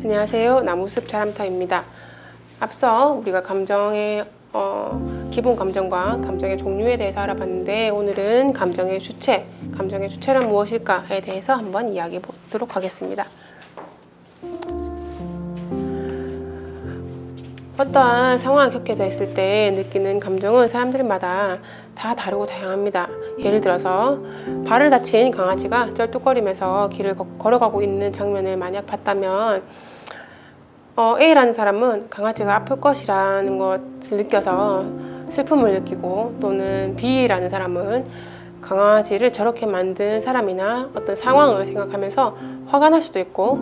안녕하세요. 나무숲 자람터입니다. 앞서 우리가 감정의 기본 감정과 감정의 종류에 대해서 알아봤는데, 오늘은 감정의 주체란 무엇일까에 대해서 한번 이야기해 보도록 하겠습니다. 어떠한 상황을 겪게 됐을 때 느끼는 감정은 사람들마다 다 다르고 다양합니다. 예를 들어서 발을 다친 강아지가 쩔뚝거리면서 길을 걸어가고 있는 장면을 만약 봤다면 A라는 사람은 강아지가 아플 것이라는 것을 느껴서 슬픔을 느끼고, 또는 B라는 사람은 강아지를 저렇게 만든 사람이나 어떤 상황을 생각하면서 화가 날 수도 있고,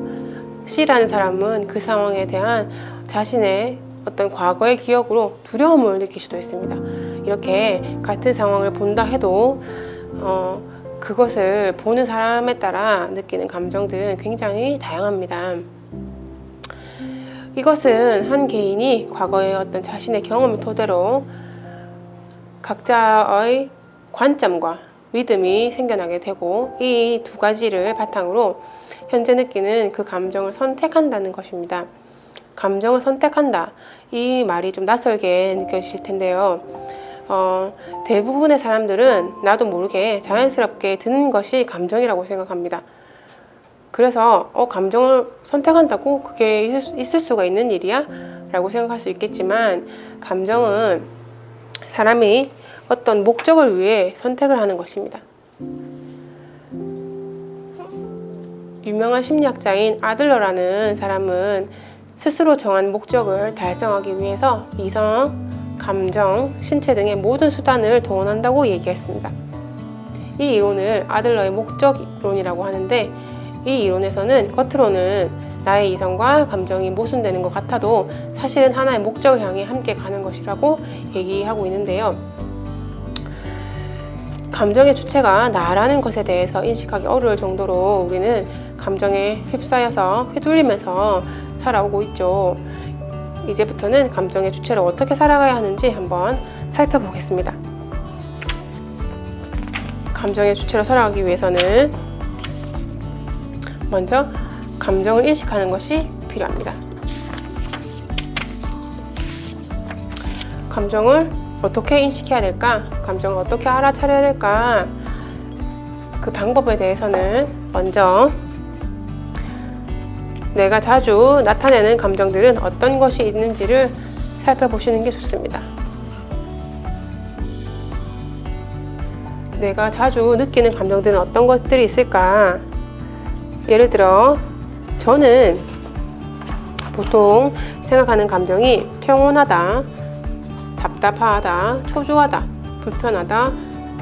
C라는 사람은 그 상황에 대한 자신의 어떤 과거의 기억으로 두려움을 느낄 수도 있습니다. 이렇게 같은 상황을 본다 해도 그것을 보는 사람에 따라 느끼는 감정들은 굉장히 다양합니다. 이것은 한 개인이 과거의 어떤 자신의 경험을 토대로 각자의 관점과 믿음이 생겨나게 되고, 이 두 가지를 바탕으로 현재 느끼는 그 감정을 선택한다는 것입니다. 감정을 선택한다, 이 말이 좀 낯설게 느껴지실 텐데요. 대부분의 사람들은 나도 모르게 자연스럽게 드는 것이 감정이라고 생각합니다. 그래서 감정을 선택한다고 그게 있을 수가 있는 일이야? 라고 생각할 수 있겠지만, 감정은 사람이 어떤 목적을 위해 선택을 하는 것입니다. 유명한 심리학자인 아들러라는 사람은 스스로 정한 목적을 달성하기 위해서 이성, 감정, 신체 등의 모든 수단을 동원한다고 얘기했습니다. 이 이론을 아들러의 목적론이라고 하는데, 이 이론에서는 겉으로는 나의 이성과 감정이 모순되는 것 같아도 사실은 하나의 목적을 향해 함께 가는 것이라고 얘기하고 있는데요. 감정의 주체가 나라는 것에 대해서 인식하기 어려울 정도로 우리는 감정에 휩싸여서 휘둘리면서 살아오고 있죠. 이제부터는 감정의 주체를 어떻게 살아가야 하는지 한번 살펴보겠습니다. 감정의 주체로 살아가기 위해서는 먼저 감정을 인식하는 것이 필요합니다. 감정을 어떻게 인식해야 될까? 감정을 어떻게 알아차려야 될까? 그 방법에 대해서는 먼저 내가 자주 나타내는 감정들은 어떤 것이 있는지를 살펴보시는 게 좋습니다. 내가 자주 느끼는 감정들은 어떤 것들이 있을까? 예를 들어, 저는 보통 생각하는 감정이 평온하다, 답답하다, 초조하다, 불편하다,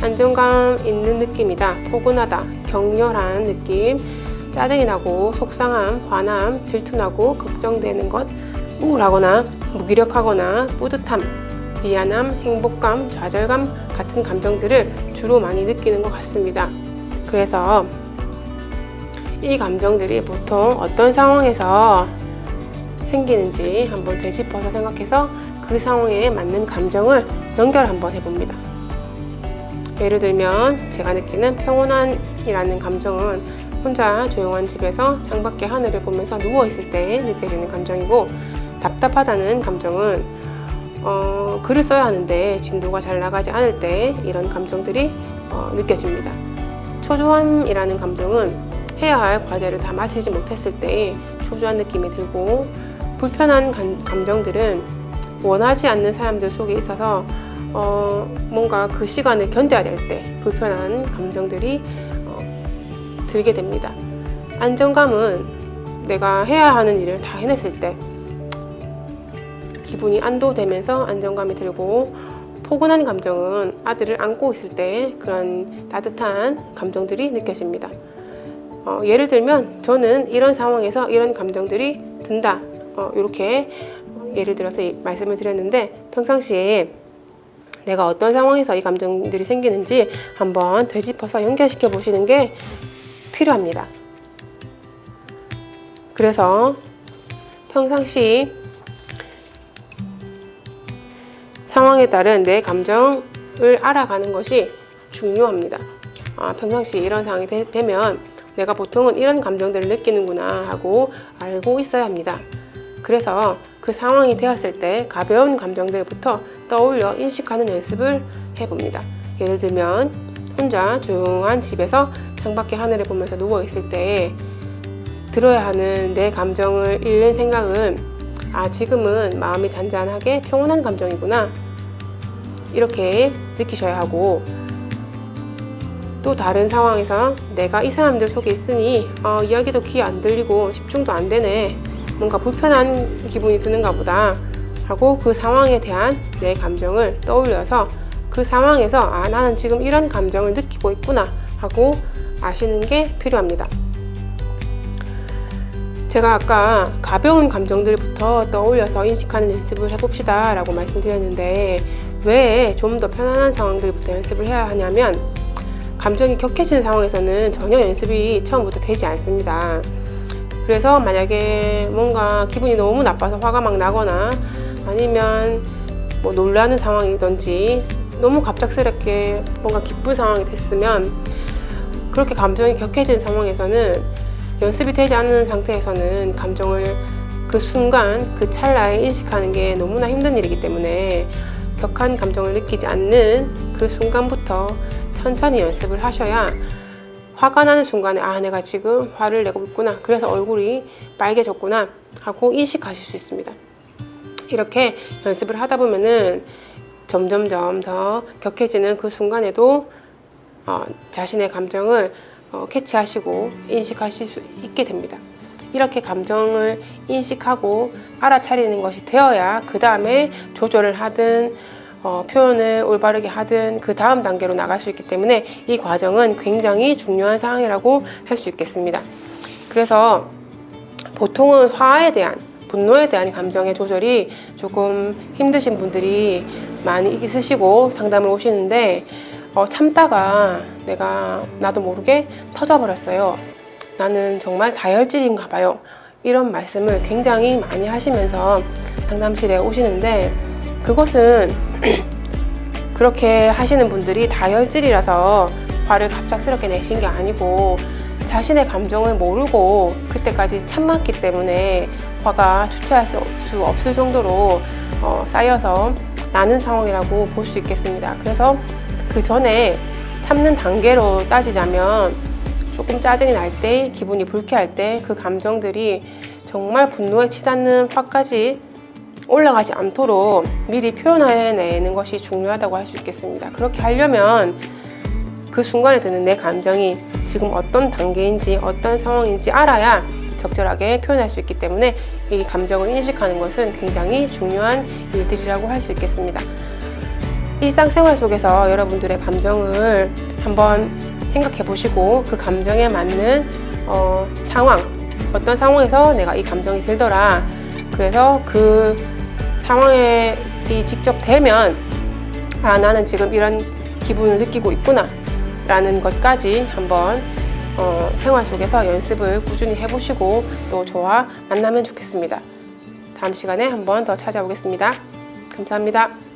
안정감 있는 느낌이다, 포근하다, 격렬한 느낌, 짜증이 나고, 속상함, 화남, 질투나고, 걱정되는 것, 우울하거나 무기력하거나 뿌듯함, 미안함, 행복감, 좌절감 같은 감정들을 주로 많이 느끼는 것 같습니다. 그래서 이 감정들이 보통 어떤 상황에서 생기는지 한번 되짚어서 생각해서 그 상황에 맞는 감정을 연결 한번 해봅니다. 예를 들면 제가 느끼는 평온함이라는 감정은 혼자 조용한 집에서 창밖의 하늘을 보면서 누워있을 때 느껴지는 감정이고, 답답하다는 감정은 글을 써야 하는데 진도가 잘 나가지 않을 때 이런 감정들이 느껴집니다. 초조함이라는 감정은 해야 할 과제를 다 마치지 못했을 때 초조한 느낌이 들고, 불편한 감정들은 원하지 않는 사람들 속에 있어서 뭔가 그 시간을 견뎌야 될 때 불편한 감정들이 들게 됩니다. 안정감은 내가 해야 하는 일을 다 해냈을 때 기분이 안도되면서 안정감이 들고, 포근한 감정은 아들을 안고 있을 때 그런 따뜻한 감정들이 느껴집니다. 예를 들면 저는 이런 상황에서 이런 감정들이 든다, 이렇게 예를 들어서 말씀을 드렸는데, 평상시에 내가 어떤 상황에서 이 감정들이 생기는지 한번 되짚어서 연결시켜 보시는 게 필요합니다. 그래서 평상시 상황에 따른 내 감정을 알아가는 것이 중요합니다. 평상시 이런 상황이 되면 내가 보통은 이런 감정들을 느끼는구나 하고 알고 있어야 합니다. 그래서 그 상황이 되었을 때 가벼운 감정들부터 떠올려 인식하는 연습을 해봅니다. 예를 들면 혼자 조용한 집에서 창밖의 하늘을 보면서 누워있을 때 들어야 하는 내 감정을 잃는 생각은 지금은 마음이 잔잔하게 평온한 감정이구나 이렇게 느끼셔야 하고, 또 다른 상황에서 내가 이 사람들 속에 있으니 이야기도 귀에 안 들리고 집중도 안 되네, 뭔가 불편한 기분이 드는가 보다 하고 그 상황에 대한 내 감정을 떠올려서 그 상황에서 나는 지금 이런 감정을 느끼고 있구나 하고 아시는 게 필요합니다. 제가 아까 가벼운 감정들부터 떠올려서 인식하는 연습을 해봅시다 라고 말씀드렸는데, 왜 좀 더 편안한 상황들부터 연습을 해야 하냐면, 감정이 격해지는 상황에서는 전혀 연습이 처음부터 되지 않습니다. 그래서 만약에 뭔가 기분이 너무 나빠서 화가 막 나거나 아니면 뭐 놀라는 상황이든지 너무 갑작스럽게 뭔가 기쁜 상황이 됐으면, 그렇게 감정이 격해진 상황에서는 연습이 되지 않는 상태에서는 감정을 그 순간 그 찰나에 인식하는 게 너무나 힘든 일이기 때문에 격한 감정을 느끼지 않는 그 순간부터 천천히 연습을 하셔야 화가 나는 순간에 내가 지금 화를 내고 있구나, 그래서 얼굴이 빨개졌구나 하고 인식하실 수 있습니다. 이렇게 연습을 하다 보면은 점점점 더 격해지는 그 순간에도 자신의 감정을 캐치하시고 인식하실 수 있게 됩니다. 이렇게 감정을 인식하고 알아차리는 것이 되어야 그 다음에 조절을 하든 표현을 올바르게 하든 그 다음 단계로 나갈 수 있기 때문에 이 과정은 굉장히 중요한 사항이라고 할 수 있겠습니다. 그래서 보통은 화에 대한, 분노에 대한 감정의 조절이 조금 힘드신 분들이 많이 있으시고 상담을 오시는데, 참다가 나도 모르게 터져버렸어요, 나는 정말 다혈질인가 봐요, 이런 말씀을 굉장히 많이 하시면서 상담실에 오시는데, 그것은 그렇게 하시는 분들이 다혈질이라서 화를 갑작스럽게 내신 게 아니고 자신의 감정을 모르고 그때까지 참았기 때문에 화가 주체할 수 없을 정도로 쌓여서 나는 상황이라고 볼 수 있겠습니다. 그래서 그 전에 참는 단계로 따지자면, 조금 짜증이 날 때, 기분이 불쾌할 때 그 감정들이 정말 분노에 치닫는 화까지 올라가지 않도록 미리 표현해내는 것이 중요하다고 할 수 있겠습니다. 그렇게 하려면 그 순간에 드는 내 감정이 지금 어떤 단계인지 어떤 상황인지 알아야 적절하게 표현할 수 있기 때문에 이 감정을 인식하는 것은 굉장히 중요한 일들이라고 할 수 있겠습니다. 일상생활 속에서 여러분들의 감정을 한번 생각해 보시고 그 감정에 맞는 상황, 어떤 상황에서 내가 이 감정이 들더라, 그래서 그 상황에 직접 되면 나는 지금 이런 기분을 느끼고 있구나 라는 것까지 한번 생활 속에서 연습을 꾸준히 해보시고 또 저와 만나면 좋겠습니다. 다음 시간에 한번 더 찾아오겠습니다. 감사합니다.